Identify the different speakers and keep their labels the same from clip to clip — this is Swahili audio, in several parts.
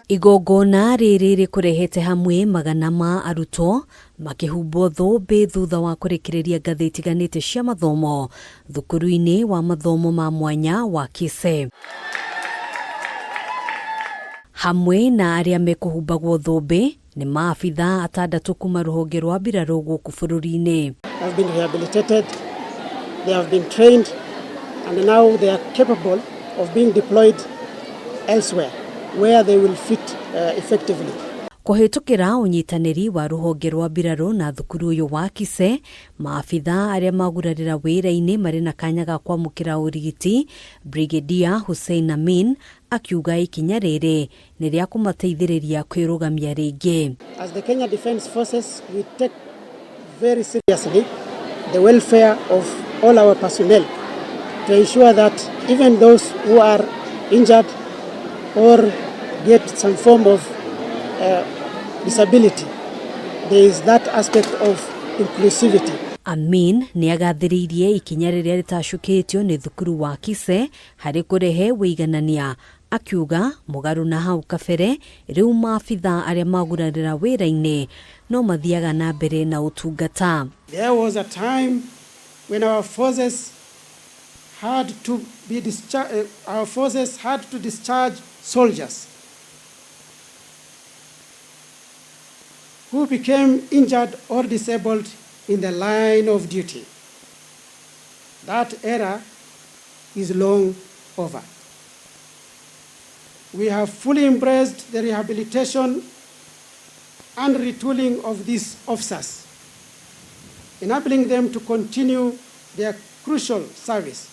Speaker 1: Igongona riri rikurehete hamwe magana ma arutwo makĩhumbwo thũmbĩ thutha wa kũrekereria ngathĩ itiganĩte cia mathomo thukuru-inĩ wa mathomo ma mwanya wa KISE. Hamwe na arĩa mekũhumbagwo thũmbĩ nĩ maabitha atandatũ kuma rũhonge rwa mbirarũ gũkũ bũrũri-inĩ.
Speaker 2: They have been rehabilitated, they have been trained, and now they are capable of being deployed elsewhere where they will fit effectively.
Speaker 1: Kũhetũkĩra ũnyitanĩri wa rũhonge rwa mbirarũ na thukuru ũyũ wa KISE, maabitha arĩa magurarĩra wĩra-ini marĩ na kanya ga kwamũkĩra ũrigiti, Brigadier HUSSAIN AMIN akiuga ikinya rĩrĩ nĩ rĩa kũmateithĩrĩria kwĩrũgamia rĩngĩ.
Speaker 2: As the Kenya Defence Forces, we take very seriously the welfare of all our personnel to ensure that even those who are injured or get some form of disability, there is that aspect of inclusivity.
Speaker 1: AMIN nĩ agathĩrĩirie ikinya rĩrĩa rĩtacũkĩtio nĩ thukuru wa KISE harĩ kũrehe wĩiganania, akiuga mũgarũ na hau kabere rĩu maabitha arĩa magurarĩra wĩra-inĩ no mathiaga na mbere na ũtungata.
Speaker 2: There was a time when our forces had to discharge soldiers who became injured or disabled in the line of duty. That era is long over. We have fully embraced the rehabilitation and retooling of these officers, enabling them to continue their crucial service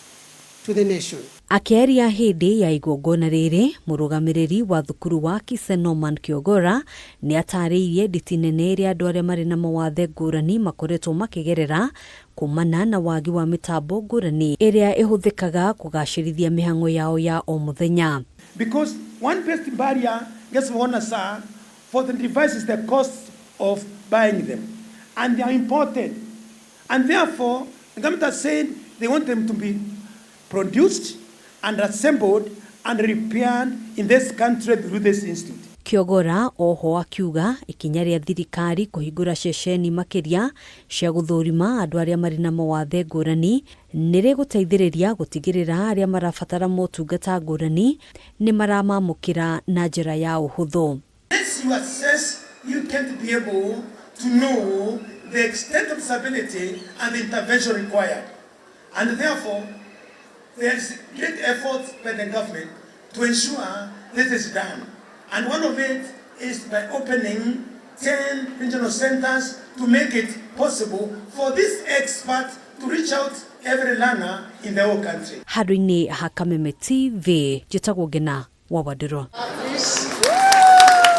Speaker 2: to the nation.
Speaker 1: Akiaria hĩndĩ ya igongona rĩrĩ, mũrũgamĩrĩri wa thukuru wa KISE Norman Kiogora nĩ atarĩirie nditi nene ĩrĩa andũ arĩa marĩ na mawathe ngũrani makoretwo makĩgerera kumana na wagi wa mĩtambo ngũrani ĩrĩa ĩhũthĩkaga kũgacĩrithia mĩhang'o yao ya o mũthenya.
Speaker 3: Because one best barrier gets one sir for the devices, the cost of buying them, and they are important, and therefore the government has said they want them to be produced and assembled and repaired in this country through this institute.
Speaker 1: Kiogora oho akiuga ikinya rĩa thirikari kũhingũra ceceni makĩria cia gũthũrima andũ arĩa marĩ na mawathe ngũrani nĩ rĩgũteithĩrĩria gũtigĩrĩra arĩa marabatara motungata ngũrani nĩ maramamũkĩra na njĩra ya ũhũthũ.
Speaker 3: Once you assess, you can't be able to know the extent of disability and the intervention required, and therefore there is great effort by the government to ensure this is done. And one of it is by opening 10 regional centers to make it possible for this expert to reach out every learner in the whole country.
Speaker 1: Handũ-inĩ ha Kameme TV, njĩtagwo Ngina wa Wadĩro.